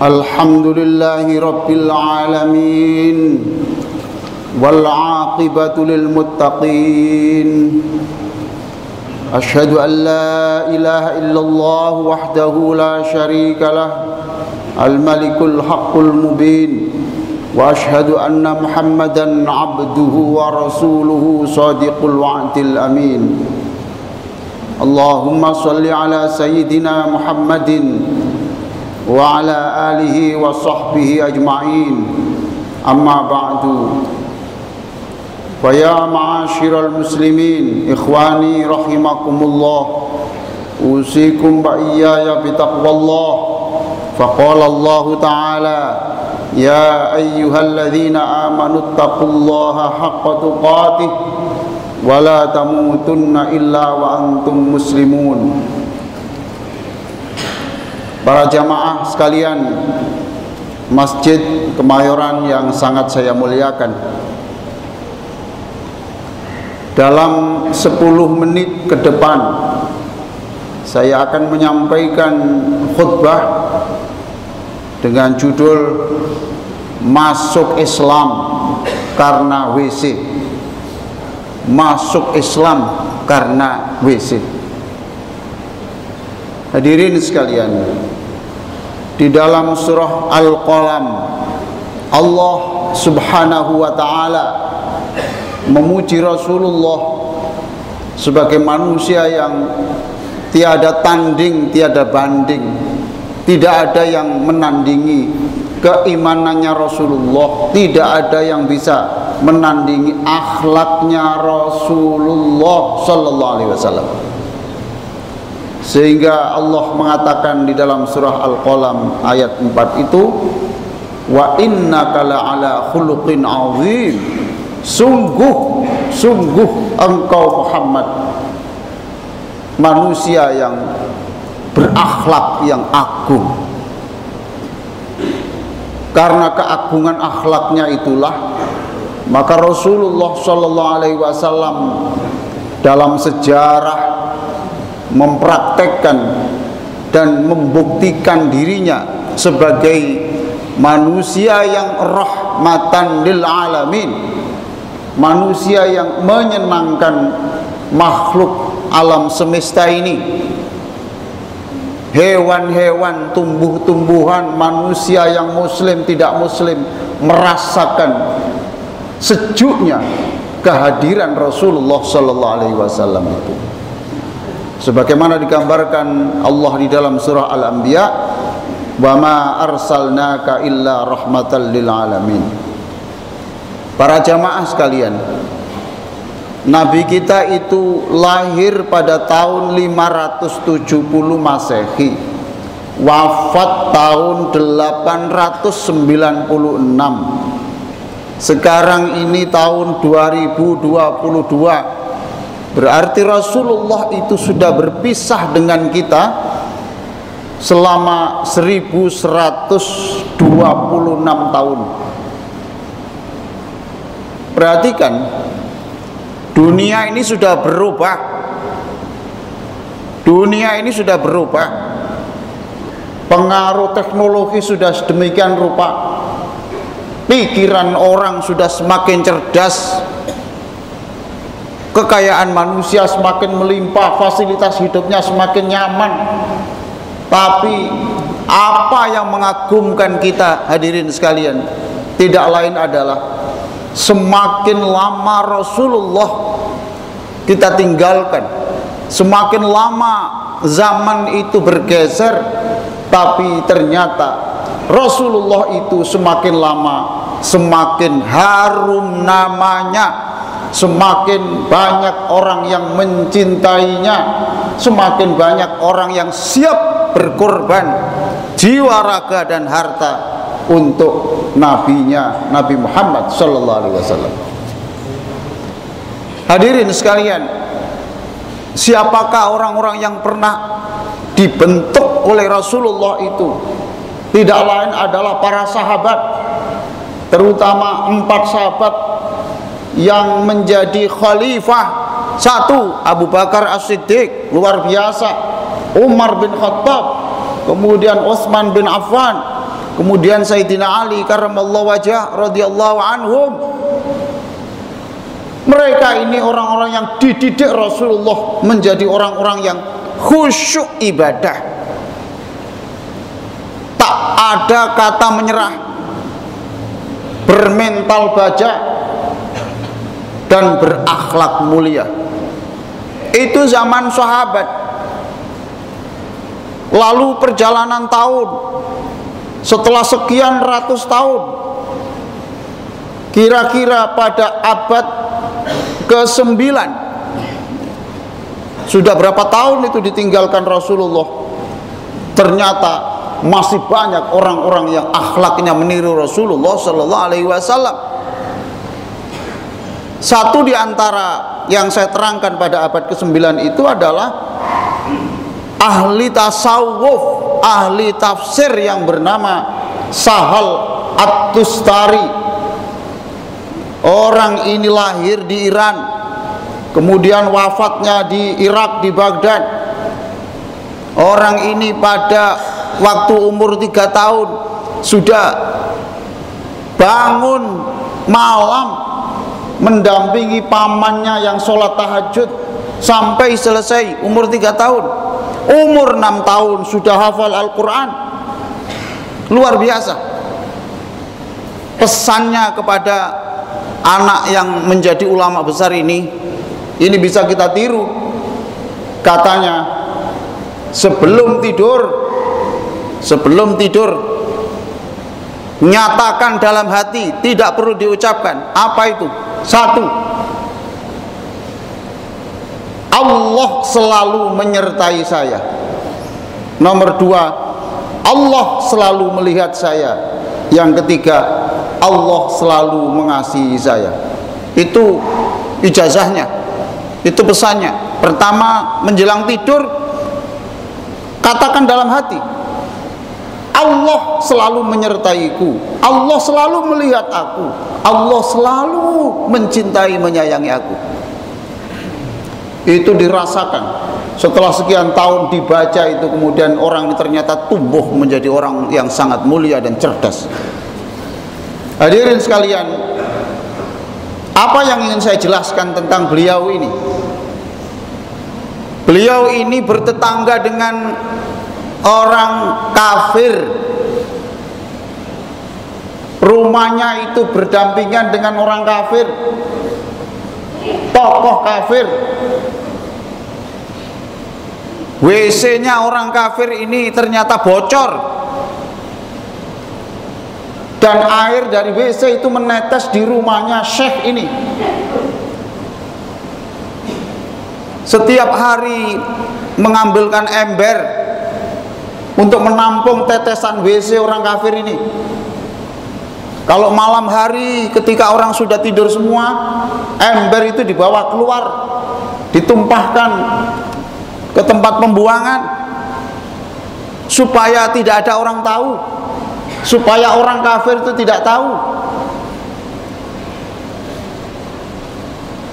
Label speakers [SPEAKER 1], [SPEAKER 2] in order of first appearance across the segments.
[SPEAKER 1] Alhamdulillahi Rabbil Alamin, wal aqibatu lil muttaqin. Ashhadu an la ilaha illallah wahdahu la syarika lah, al malikul haqqul mubin. Wa ashhadu anna Muhammadan abduhu wa rasuluhu sadiqul wa'dil amin. Allahumma salli ala sayyidina Muhammadin wa ala alihi wa sahbihi ajma'in. Amma ba'du. Fa ya ma'asyiral muslimin, ikhwani rahimakumullah, usikum wa iyaya bitaqwallah. Faqala Allah ta'ala, ya ayyuhalladzina amanu taqullaha haqqa tuqatih wa la tamutunna illa wa antum muslimun. Para jamaah sekalian Masjid Kemayoran yang sangat saya muliakan, dalam 10 menit ke depan saya akan menyampaikan khutbah dengan judul Masuk Islam karena WC. Masuk Islam karena WC. Hadirin sekalian, di dalam surah Al-Qalam Allah Subhanahu wa ta'ala memuji Rasulullah sebagai manusia yang tiada tanding, tiada banding. Tidak ada yang menandingi keimanannya Rasulullah, tidak ada yang bisa menandingi akhlaknya Rasulullah sallallahu alaihi wasallam. Sehingga Allah mengatakan di dalam surah Al-Qalam ayat 4 itu, wa innaka la'ala khuluqin azim. Sungguh engkau Muhammad manusia yang berakhlak yang agung. Karena keagungan akhlaknya itulah maka Rasulullah sallallahu alaihi wasallam dalam sejarah mempraktekkan dan membuktikan dirinya sebagai manusia yang rahmatan lil alamin, manusia yang menyenangkan makhluk alam semesta ini. Hewan-hewan, tumbuh-tumbuhan, manusia yang muslim, tidak muslim merasakan sejuknya kehadiran Rasulullah sallallahu alaihi wasallam itu. Sebagaimana digambarkan Allah di dalam surah Al-Anbiya, wa ma arsalnaka illa rahmatan lil alamin. Para jamaah sekalian, Nabi kita itu lahir pada tahun 570 Masehi, wafat tahun 896. Sekarang ini tahun 2022. Berarti Rasulullah itu sudah berpisah dengan kita selama 1126 tahun. Perhatikan, dunia ini sudah berubah. Dunia ini sudah berubah. Pengaruh teknologi sudah sedemikian rupa. Pikiran orang sudah semakin cerdas. Kekayaan manusia semakin melimpah, fasilitas hidupnya semakin nyaman. Tapi apa yang mengagumkan kita, hadirin sekalian, tidak lain adalah semakin lama Rasulullah kita tinggalkan, semakin lama zaman itu bergeser, tapi ternyata Rasulullah itu semakin lama semakin harum namanya, semakin banyak orang yang mencintainya, semakin banyak orang yang siap berkorban jiwa, raga dan harta untuk nabinya, Nabi Muhammad sallallahu alaihi wasallam. Hadirin sekalian, siapakah orang-orang yang pernah dibentuk oleh Rasulullah itu? Tidak lain adalah para sahabat, terutama 4 sahabat yang menjadi khalifah. 1, Abu Bakar As-Siddiq, luar biasa. Umar bin Khattab, kemudian Utsman bin Affan, kemudian Sayyidina Ali karramallahu wajhah radhiyallahu anhum. Mereka ini orang-orang yang dididik Rasulullah menjadi orang-orang yang khusyuk ibadah. Tak ada kata menyerah, bermental baja, dan berakhlak mulia. Itu zaman sahabat. Lalu perjalanan tahun, setelah sekian ratus tahun, kira-kira pada abad ke-9, sudah berapa tahun itu ditinggalkan Rasulullah, ternyata masih banyak orang-orang yang akhlaknya meniru Rasulullah Sallallahu Alaihi Wasallam. Satu di antara yang saya terangkan pada abad ke-9 itu adalah ahli tasawuf, ahli tafsir yang bernama Sahal At-Tustari. Orang ini lahir di Iran, kemudian wafatnya di Irak, di Baghdad. Orang ini pada waktu umur 3 tahun sudah bangun malam mendampingi pamannya yang sholat tahajud sampai selesai umur 3 tahun. Umur 6 tahun sudah hafal Al-Quran. Luar biasa. Pesannya kepada anak yang menjadi ulama besar ini bisa kita tiru. Katanya, sebelum tidur nyatakan dalam hati, tidak perlu diucapkan. Apa itu? 1, Allah selalu menyertai saya. Nomor 2, Allah selalu melihat saya. Yang ketiga, Allah selalu mengasihi saya. Itu ijazahnya, itu pesannya. Pertama, menjelang tidur katakan dalam hati, Allah selalu menyertaiku, Allah selalu melihat aku, Allah selalu mencintai, menyayangi aku. Itu dirasakan. Setelah sekian tahun dibaca itu, kemudian orang ini ternyata tumbuh menjadi orang yang sangat mulia dan cerdas. Hadirin sekalian, apa yang ingin saya jelaskan tentang beliau ini? Beliau ini bertetangga dengan orang kafir. Rumahnya itu berdampingan dengan orang kafir, tokoh kafir. WC-nya orang kafir ini ternyata bocor, dan air dari WC itu menetes di rumahnya Syekh ini. Setiap hari mengambilkan ember untuk menampung tetesan WC orang kafir ini. Kalau malam hari ketika orang sudah tidur semua, ember itu dibawa keluar, ditumpahkan ke tempat pembuangan supaya tidak ada orang tahu, supaya orang kafir itu tidak tahu.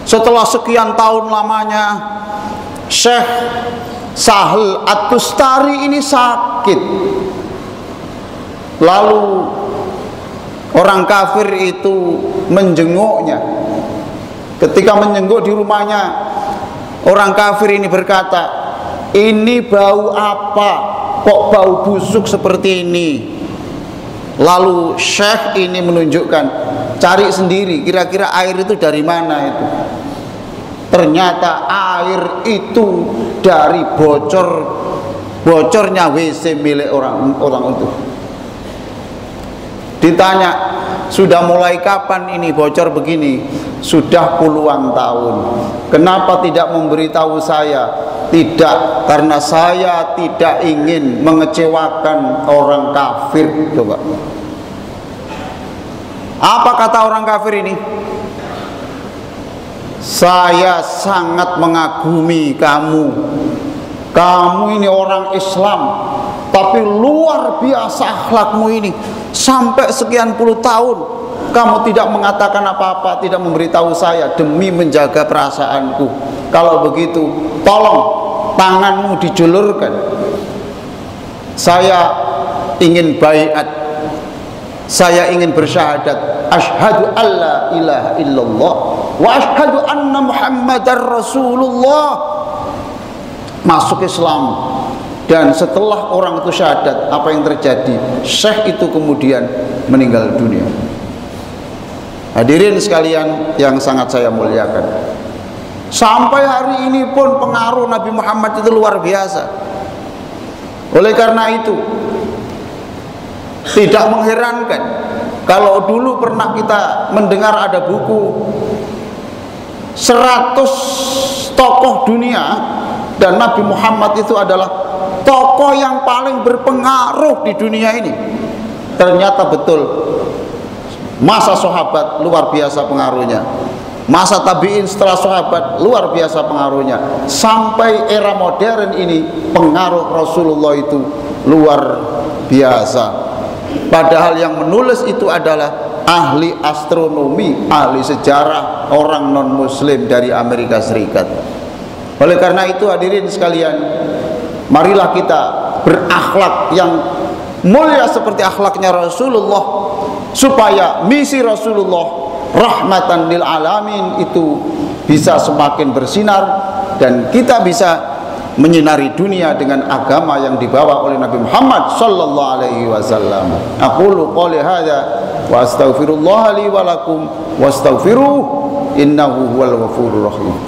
[SPEAKER 1] Setelah sekian tahun lamanya, Syekh Sahal At-Tustari ini sakit. Lalu orang kafir itu menjenguknya. Ketika menjenguk di rumahnya, orang kafir ini berkata, "Ini bau apa? Kok bau busuk seperti ini?" Lalu Syekh ini menunjukkan, "Cari sendiri, kira-kira air itu dari mana itu?" Ternyata air itu dari bocornya WC milik orang itu. Ditanya, "Sudah mulai kapan ini bocor begini?" "Sudah puluhan tahun." "Kenapa tidak memberitahu saya?" "Tidak, karena saya tidak ingin mengecewakan orang kafir." Coba, apa kata orang kafir ini? "Saya sangat mengagumi kamu. Kamu ini orang Islam, tapi luar biasa akhlakmu ini. Sampai sekian puluh tahun kamu tidak mengatakan apa-apa, tidak memberitahu saya demi menjaga perasaanku. Kalau begitu, tolong tanganmu dijulurkan. Saya ingin baiat Saya ingin bersyahadat asyhadu alla ilaha illallah wa asyhadu anna muhammadar rasulullah, masuk Islam. Dan setelah orang itu syahadat, apa yang terjadi? Syekh itu kemudian meninggal dunia. Hadirin sekalian yang sangat saya muliakan, sampai hari ini pun pengaruh Nabi Muhammad itu luar biasa. Oleh karena itu, tidak mengherankan kalau dulu pernah kita mendengar ada buku 100 tokoh dunia, dan Nabi Muhammad itu adalah tokoh yang paling berpengaruh di dunia ini. Ternyata betul, masa sahabat luar biasa pengaruhnya, masa tabi'in setelah sahabat luar biasa pengaruhnya, sampai era modern ini pengaruh Rasulullah itu luar biasa. Padahal yang menulis itu adalah ahli astronomi, ahli sejarah, orang non muslim dari Amerika Serikat. Oleh karena itu hadirin sekalian, marilah kita berakhlak yang mulia seperti akhlaknya Rasulullah, supaya misi Rasulullah rahmatan lil alamin itu bisa semakin bersinar, dan kita bisa menyinari dunia dengan agama yang dibawa oleh Nabi Muhammad sallallahu alaihi wasallam. Aqulu qouli hadza wa astaghfirullah li wa lakum wastaghfiruh innahu huwal ghafurur rahim.